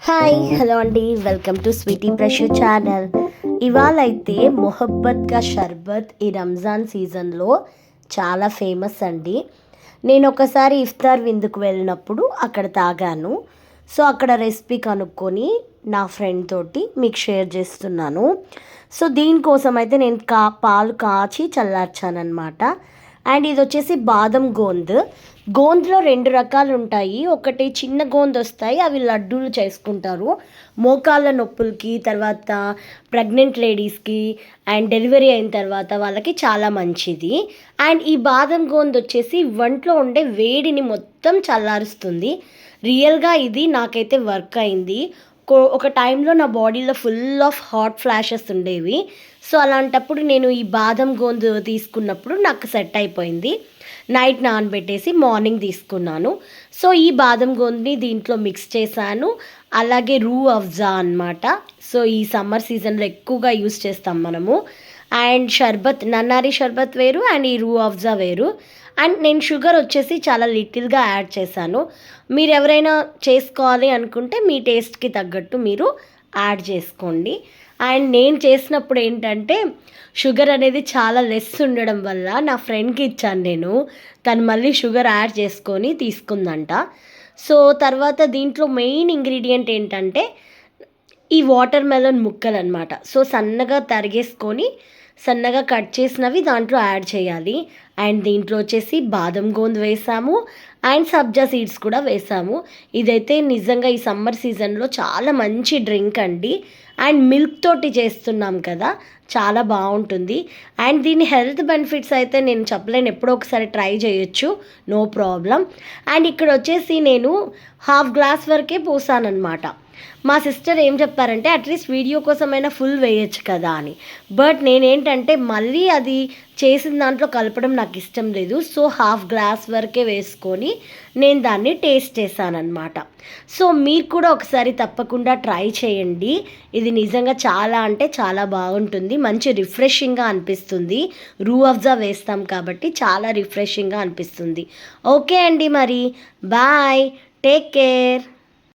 Hi hello అండి, welcome to Sweety Pressure channel. ఇవాళ అయితే మొహబ్బత్ కా షర్బత్ ఈ రంజాన్ సీజన్లో చాలా ఫేమస్ అండి. నేను ఒకసారి ఇఫ్తార్ విందుకు వెళ్ళినప్పుడు అక్కడ తాగాను. సో అక్కడ రెసిపీ కనుక్కొని నా ఫ్రెండ్ తోటి మీకు షేర్ చేస్తున్నాను. సో దీనికోసం అయితే నేను పాలు కాచి చల్లార్చానమాట. అండ్ ఇది వచ్చేసి బాదం గోంద్లో 2 రకాలు ఉంటాయి. ఒకటి చిన్న గోంద్ వస్తాయి, అవి లడ్డూలు చేసుకుంటారు మోకాళ్ళ నొప్పులకి, తర్వాత ప్రెగ్నెంట్ లేడీస్కి అండ్ డెలివరీ అయిన తర్వాత వాళ్ళకి చాలా మంచిది. అండ్ ఈ బాదం గోంద్ వచ్చేసి ఒంట్లో ఉండే వేడిని మొత్తం చల్లారుస్తుంది. రియల్గా ఇది నాకైతే వర్క్ అయింది. ఒక టైంలో నా బాడీలో ఫుల్ ఆఫ్ హాట్ ఫ్లాషెస్ ఉండేవి. సో అలాంటప్పుడు నేను ఈ బాదం గోందు తీసుకున్నప్పుడు నాకు సెట్ అయిపోయింది. నైట్ నానబెట్టేసి మార్నింగ్ తీసుకున్నాను. సో ఈ బాదం గోందుని దీంట్లో మిక్స్ చేశాను. అలాగే రూ అఫ్జా అనమాట. సో ఈ సమ్మర్ సీజన్లో ఎక్కువగా యూస్ చేస్తాం మనము. అండ్ షర్బత్, నన్నారి షర్బత్ వేరు అండ్ ఈ రూ అఫ్జా వేరు. అండ్ నేను షుగర్ వచ్చేసి చాలా లిటిల్గా యాడ్ చేశాను. మీరు ఎవరైనా చేసుకోవాలి అనుకుంటే మీ టేస్ట్కి తగ్గట్టు మీరు యాడ్ చేసుకోండి. అండ్ నేను చేసినప్పుడు ఏంటంటే షుగర్ అనేది చాలా లెస్ ఉండడం వల్ల నా ఫ్రెండ్కి ఇచ్చాను నేను. తను మళ్ళీ షుగర్ యాడ్ చేసుకొని తీసుకుందంట. సో తర్వాత దీంట్లో మెయిన్ ఇంగ్రీడియంట్ ఏంటంటే ఈ వాటర్ మెలన్ ముక్కలు అనమాట. సో సన్నగా తరిగేసుకొని సన్నగా కట్ చేసినవి దాంట్లో యాడ్ చేయాలి. అండ్ దీంట్లో వచ్చేసి బాదం గోంద్ వేసాము అండ్ సబ్జా సీడ్స్ కూడా వేసాము. ఇదైతే నిజంగా ఈ సమ్మర్ సీజన్లో చాలా మంచి డ్రింక్ అండి. అండ్ మిల్క్ తోటి చేస్తున్నాం కదా, చాలా బాగుంటుంది. అండ్ దీని హెల్త్ బెనిఫిట్స్ అయితే నేను చెప్పలేను, ఎప్పుడో ఒకసారి ట్రై చేయొచ్చు, నో ప్రాబ్లం. అండ్ ఇక్కడ వచ్చేసి నేను హాఫ్ గ్లాస్ వరకే పోసానమాట. మా సిస్టర్ ఏం చెప్పారంటే అట్లీస్ట్ వీడియో కోసమైనా ఫుల్ వేయచ్చు కదా అని. బట్ నేనేంటంటే మళ్ళీ అది చేసిన దాంట్లో కలపడం నాకు ఇష్టం లేదు. సో హాఫ్ గ్లాస్ వరకే వేసుకొని నేను దాన్ని టేస్ట్ చేశానమాట. సో మీరు కూడా ఒకసారి తప్పకుండా ట్రై చేయండి. ఇది నిజంగా చాలా అంటే చాలా బాగుంటుంది, మంచి రిఫ్రెషింగ్గా అనిపిస్తుంది. రూ అఫ్జా వేస్తాం కాబట్టి చాలా రిఫ్రెషింగ్గా అనిపిస్తుంది. ఓకే అండి, మరి బాయ్, టేక్ కేర్.